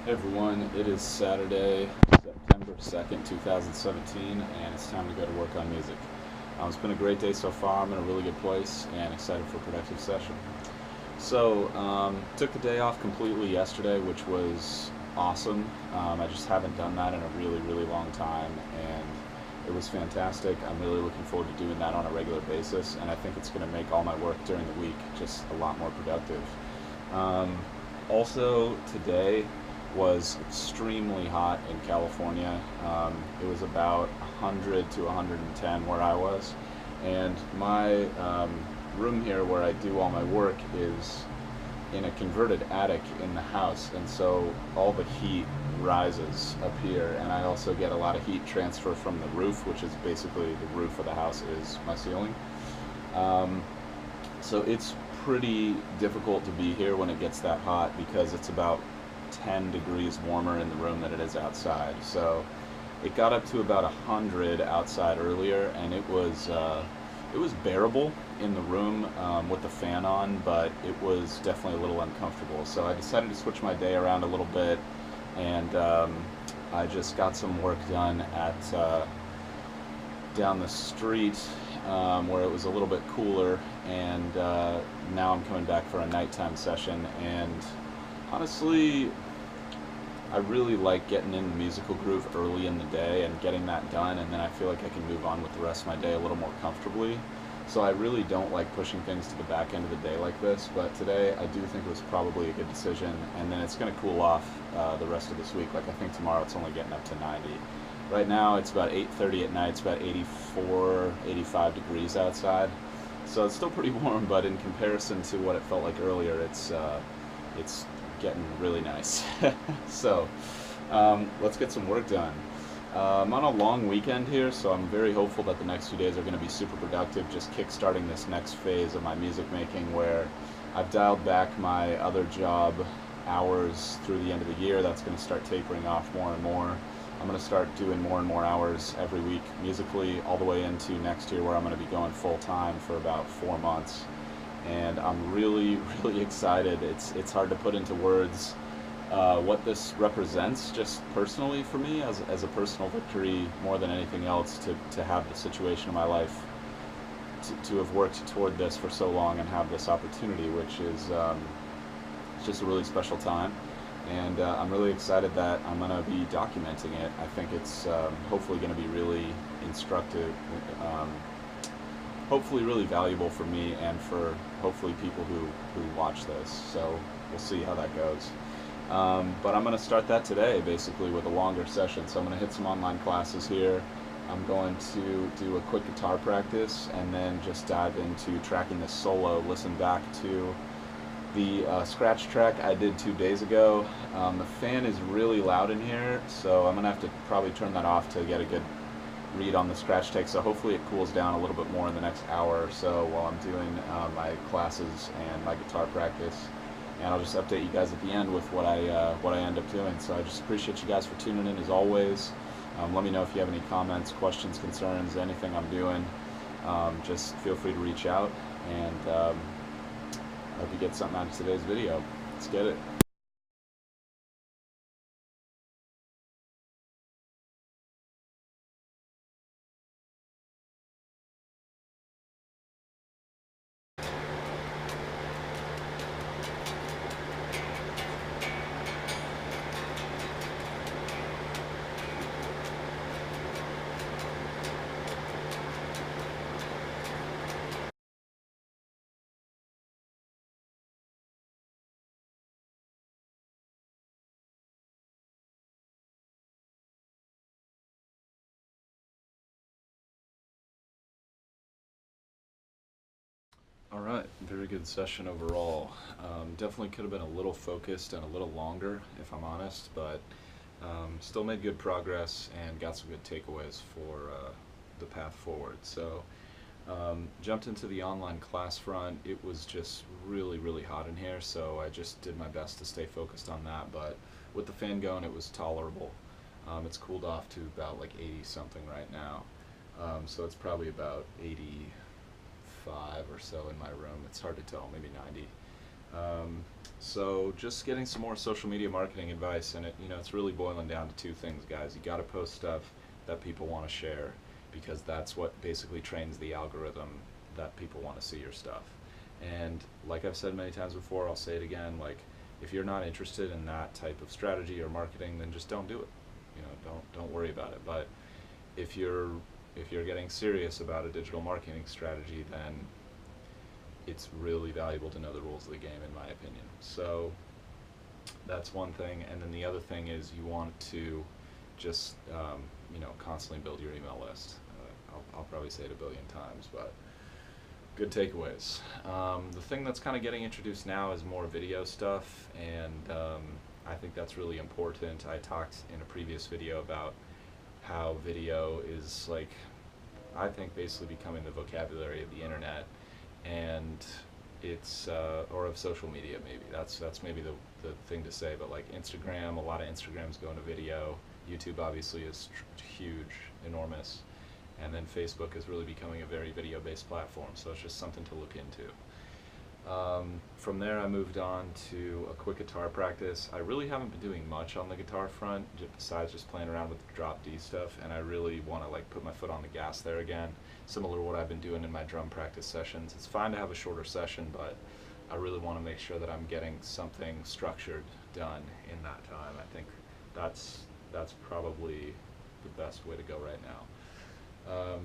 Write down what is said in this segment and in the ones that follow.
Hey everyone, it is Saturday, September 2nd, 2017, and it's time to go to work on music. It's been a great day so far. I'm in a really good place and excited for a productive session. Took the day off completely yesterday, which was awesome. I just haven't done that in a really, really long time, and it was fantastic. I'm really looking forward to doing that on a regular basis, and I think it's going to make all my work during the week just a lot more productive. Um, Also, today was extremely hot in California. It was about 100 to 110 where I was, and my room here where I do all my work is in a converted attic in the house, and so all the heat rises up here, and I also get a lot of heat transfer from the roof, which is basically the roof of the house is my ceiling. Um, so it's pretty difficult to be here when it gets that hot because it's about 10 degrees warmer in the room than it is outside. So it got up to about 100 outside earlier, and it was bearable in the room with the fan on, but it was definitely a little uncomfortable. So I decided to switch my day around a little bit, and I just got some work done at down the street where it was a little bit cooler, and now I'm coming back for a nighttime session. And honestly, I really like getting in the musical groove early in the day and getting that done, and then I feel like I can move on with the rest of my day a little more comfortably. So I really don't like pushing things to the back end of the day like this, but today I do think it was probably a good decision, and then it's going to cool off the rest of this week. Like I think tomorrow it's only getting up to 90. Right now it's about 8:30 at night. It's about 84, 85 degrees outside. So it's still pretty warm, but in comparison to what it felt like earlier, it's getting really nice. so let's get some work done. I'm on a long weekend here, so I'm very hopeful that the next few days are going to be super productive, just kick-starting this next phase of my music making where I've dialed back my other job hours through the end of the year. That's going to start tapering off more and more. I'm going to start doing more and more hours every week musically all the way into next year where I'm going to be going full-time for about 4 months. And I'm really, really excited. It's hard to put into words what this represents just personally for me as a personal victory more than anything else to have the situation in my life to have worked toward this for so long and have this opportunity, which is it's just a really special time. And I'm really excited that I'm going to be documenting it. I think it's hopefully going to be really instructive, um, hopefully really valuable for me and for hopefully people who watch this. So we'll see how that goes. But I'm going to start that today basically with a longer session. So I'm going to hit some online classes here. I'm going to do a quick guitar practice and then just dive into tracking this solo, listen back to the scratch track I did 2 days ago. The fan is really loud in here, so I'm going to have to probably turn that off to get a good read on the scratch take, so hopefully it cools down a little bit more in the next hour or so while I'm doing my classes and my guitar practice. And I'll just update you guys at the end with what I end up doing. So I just appreciate you guys for tuning in as always. Let me know if you have any comments, questions, concerns, anything I'm doing. Just feel free to reach out, and I hope you get something out of today's video. Let's get it. All right, very good session overall. Definitely could have been a little focused and a little longer, if I'm honest, but still made good progress and got some good takeaways for the path forward. So, jumped into the online class front. It was just really, really hot in here, so I just did my best to stay focused on that. But with the fan going, it was tolerable. It's cooled off to about like 80 something right now, so it's probably about 85 or so in my room. It's hard to tell, maybe 90. So just getting some more social media marketing advice, and it's really boiling down to two things, guys. You got to post stuff that people want to share, because that's what basically trains the algorithm that people want to see your stuff. And like I've said many times before, I'll say it again, like, if you're not interested in that type of strategy or marketing, then just don't do it. Don't worry about it. But if you're getting serious about a digital marketing strategy, then it's really valuable to know the rules of the game, in my opinion. So that's one thing. And then the other thing is, you want to just constantly build your email list. I'll probably say it a billion times, but good takeaways. The thing that's kind of getting introduced now is more video stuff, and I think that's really important. I talked in a previous video about how video is, like, I think basically becoming the vocabulary of the internet, and it's or of social media, maybe that's maybe the thing to say. But like Instagram, a lot of Instagram's going to video. YouTube obviously is huge, enormous, and then Facebook is really becoming a very video based platform, so it's just something to look into. From there, I moved on to a quick guitar practice. I really haven't been doing much on the guitar front besides just playing around with the drop D stuff, and I really want to like put my foot on the gas there again, similar to what I've been doing in my drum practice sessions. It's fine to have a shorter session, but I really want to make sure that I'm getting something structured done in that time. I think that's probably the best way to go right now.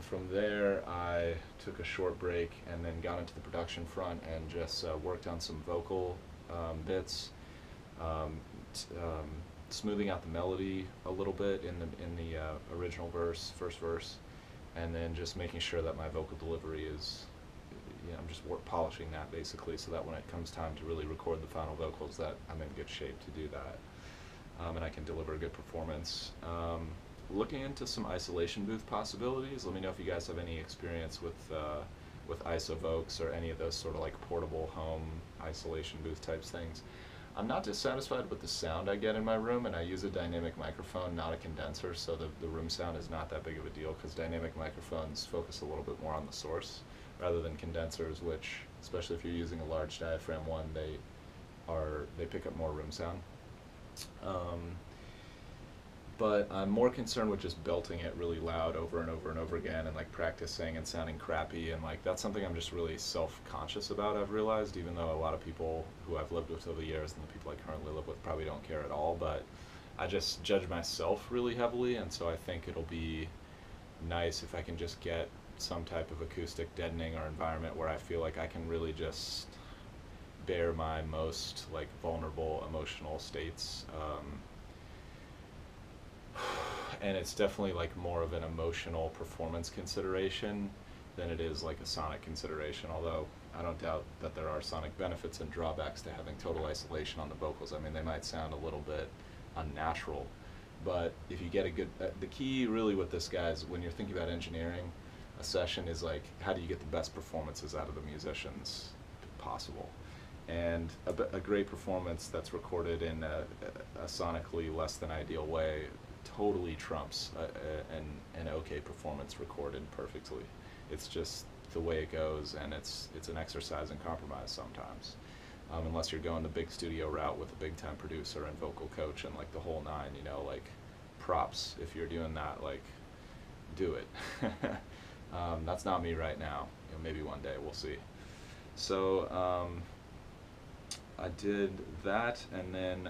From there, I took a short break and then got into the production front and just worked on some vocal bits, smoothing out the melody a little bit in the original verse, first verse, and then just making sure that my vocal delivery is, I'm just polishing that basically, so that when it comes time to really record the final vocals, that I'm in good shape to do that, and I can deliver a good performance. Looking into some isolation booth possibilities. Let me know if you guys have any experience with IsoVox or any of those sort of like portable home isolation booth types things. I'm not dissatisfied with the sound I get in my room, and I use a dynamic microphone, not a condenser, so the room sound is not that big of a deal, because dynamic microphones focus a little bit more on the source rather than condensers, which, especially if you're using a large diaphragm one, they pick up more room sound. But I'm more concerned with just belting it really loud over and over and over again, and like practicing and sounding crappy, and like that's something I'm just really self-conscious about, I've realized, even though a lot of people who I've lived with over the years and the people I currently live with probably don't care at all, but I just judge myself really heavily, and so I think it'll be nice if I can just get some type of acoustic deadening or environment where I feel like I can really just bear my most like vulnerable emotional states. And it's definitely like more of an emotional performance consideration than it is like a sonic consideration, although I don't doubt that there are sonic benefits and drawbacks to having total isolation on the vocals. I mean, they might sound a little bit unnatural, but if you get a good, the key really with this, guys, when you're thinking about engineering a session, is like, how do you get the best performances out of the musicians possible? And a great performance that's recorded in a sonically less than ideal way totally trumps an okay performance recorded perfectly. It's just the way it goes, and it's an exercise in compromise sometimes. Unless you're going the big studio route with a big time producer and vocal coach and like the whole nine, like props. If you're doing that, like, do it. That's not me right now. Maybe one day, we'll see. So I did that, and then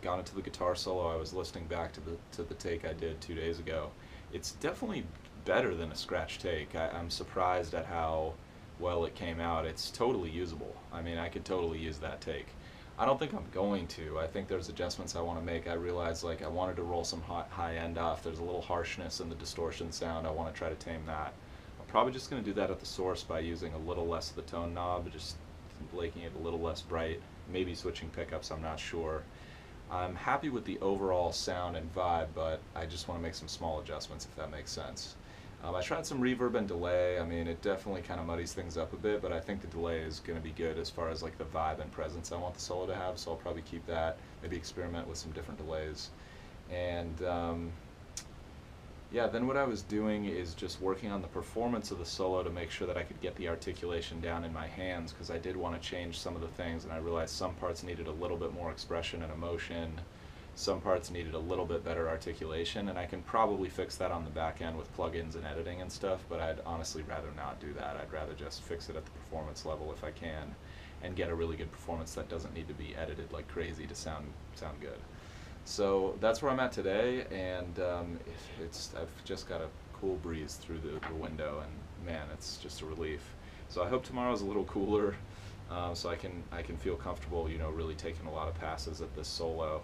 got into the guitar solo. I was listening back to the take I did 2 days ago. It's definitely better than a scratch take. I'm surprised at how well it came out. It's totally usable. I mean, I could totally use that take. I don't think I'm going to. I think there's adjustments I want to make. I realized like I wanted to roll some high end off. There's a little harshness in the distortion sound. I want to try to tame that. I'm probably just going to do that at the source by using a little less of the tone knob, just making it a little less bright, maybe switching pickups, I'm not sure. I'm happy with the overall sound and vibe, but I just want to make some small adjustments, if that makes sense. I tried some reverb and delay. I mean, it definitely kind of muddies things up a bit, but I think the delay is going to be good as far as like the vibe and presence I want the solo to have, so I'll probably keep that, maybe experiment with some different delays. And Yeah, then what I was doing is just working on the performance of the solo to make sure that I could get the articulation down in my hands, because I did want to change some of the things, and I realized some parts needed a little bit more expression and emotion, some parts needed a little bit better articulation, and I can probably fix that on the back end with plugins and editing and stuff, but I'd honestly rather not do that. I'd rather just fix it at the performance level if I can, and get a really good performance that doesn't need to be edited like crazy to sound good. So that's where I'm at today, and I've just got a cool breeze through the window, and man, it's just a relief. So I hope tomorrow's a little cooler, so I can feel comfortable, really taking a lot of passes at this solo.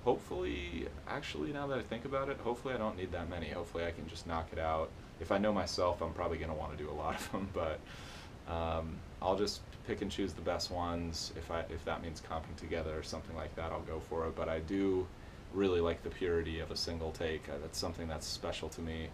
Hopefully, actually, now that I think about it, hopefully I don't need that many. Hopefully I can just knock it out. If I know myself, I'm probably going to want to do a lot of them, but I'll just pick and choose the best ones. If that means comping together or something like that, I'll go for it. But I do really like the purity of a single take. That's something that's special to me,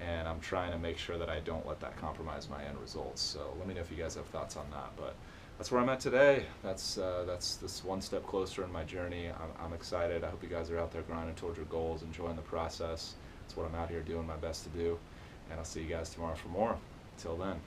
and I'm trying to make sure that I don't let that compromise my end results. So let me know if you guys have thoughts on that. But that's where I'm at today. That's this one step closer in my journey. I'm excited. I hope you guys are out there grinding towards your goals, enjoying the process. That's what I'm out here doing my best to do. And I'll see you guys tomorrow for more. Till then.